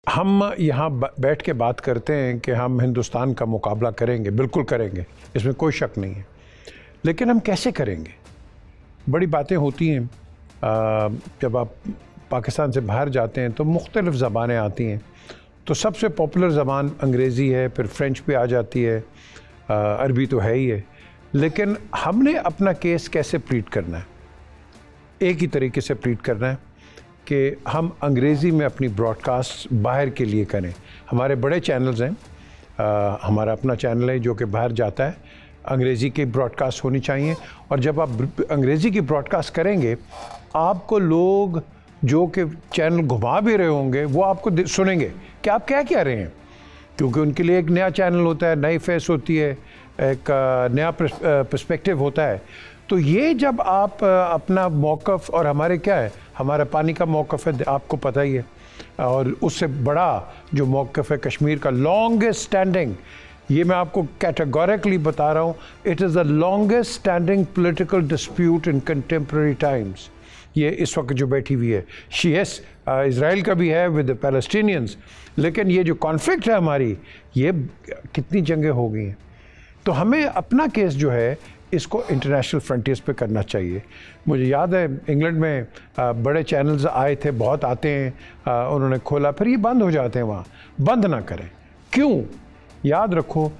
हम यहाँ बैठ के बात करते हैं कि हम हिंदुस्तान का मुकाबला करेंगे, बिल्कुल करेंगे, इसमें कोई शक नहीं है, लेकिन हम कैसे करेंगे? बड़ी बातें होती हैं। जब आप पाकिस्तान से बाहर जाते हैं तो मुख्तलिफ़ ज़बानें आती हैं, तो सबसे पॉपुलर ज़बान अंग्रेज़ी है, फिर फ़्रेंच भी आ जाती है, अरबी तो है ही है। लेकिन हमने अपना केस कैसे प्लीड करना है? एक ही तरीके से प्लीड करना है कि हम अंग्रेज़ी में अपनी ब्रॉडकास्ट बाहर के लिए करें। हमारे बड़े चैनल्स हैं, हमारा अपना चैनल है जो कि बाहर जाता है, अंग्रेज़ी की ब्रॉडकास्ट होनी चाहिए। और जब आप अंग्रेज़ी की ब्रॉडकास्ट करेंगे, आपको लोग जो कि चैनल घुमा भी रहे होंगे वो आपको सुनेंगे कि आप क्या कह रहे हैं, क्योंकि उनके लिए एक नया चैनल होता है, नई फेस होती है, एक नया पर्सपेक्टिव होता है। तो ये जब आप अपना मौक़िफ़, और हमारे क्या है, हमारा पानी का मौक़िफ़ है, आपको पता ही है, और उससे बड़ा जो मौक़िफ़ है कश्मीर का, लॉन्गेस्ट स्टैंडिंग, ये मैं आपको कैटेगोरिकली बता रहा हूँ, it is the longest standing political dispute in contemporary times. ये इस वक्त जो बैठी हुई है, शीयस इज़राइल का भी है विद द पैलेस्टीनियंस, लेकिन ये जो कॉन्फ्लिक्ट है हमारी, ये कितनी जंगें हो गई हैं। तो हमें अपना केस जो है इसको इंटरनेशनल फ्रंटियर्स पे करना चाहिए। मुझे याद है इंग्लैंड में बड़े चैनल्स आए थे, बहुत आते हैं, उन्होंने खोला, फिर ये बंद हो जाते हैं। वहाँ बंद ना करें। क्यों? याद रखो,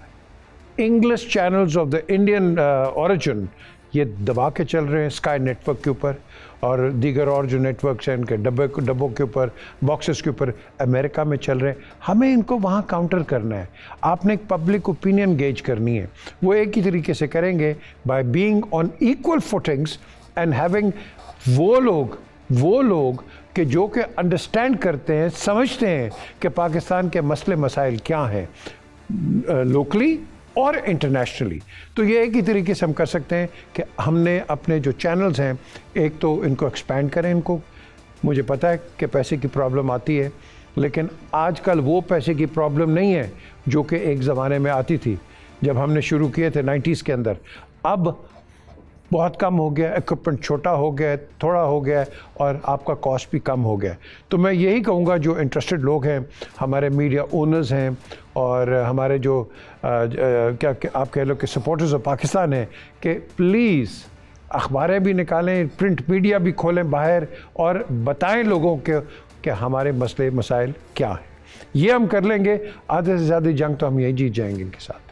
English channels of the Indian origin ये दबा के चल रहे हैं स्काई नेटवर्क के ऊपर, और दीगर और जो नेटवर्क्स हैं इनके डब्बों के ऊपर, बॉक्सेस के ऊपर अमेरिका में चल रहे हैं। हमें इनको वहाँ काउंटर करना है। आपने एक पब्लिक ओपिनियन गेज करनी है, वो एक ही तरीके से करेंगे by being on equal footings and having वो लोग कि जो कि अंडरस्टैंड करते हैं, समझते हैं कि पाकिस्तान के मसले मसाइल क्या हैं लोकली और इंटरनेशनली। तो ये एक ही तरीके से हम कर सकते हैं कि हमने अपने जो चैनल्स हैं, एक तो इनको एक्सपैंड करें। इनको, मुझे पता है कि पैसे की प्रॉब्लम आती है, लेकिन आजकल वो पैसे की प्रॉब्लम नहीं है जो कि एक ज़माने में आती थी जब हमने शुरू किए थे 90s के अंदर। अब बहुत कम हो गया, इक्विपमेंट छोटा हो गया, थोड़ा हो गया, और आपका कॉस्ट भी कम हो गया। तो मैं यही कहूँगा, जो इंटरेस्टेड लोग हैं, हमारे मीडिया ओनर्स हैं, और हमारे जो क्या आप कह लो कि सपोर्टर्स ऑफ पाकिस्तान हैं, कि प्लीज़ अखबारें भी निकालें, प्रिंट मीडिया भी खोलें बाहर, और बताएं लोगों के कि हमारे मसले मसाइल क्या हैं। ये हम कर लेंगे, आधे से ज़्यादा जंग तो हम यही जीत जाएंगे इनके साथ।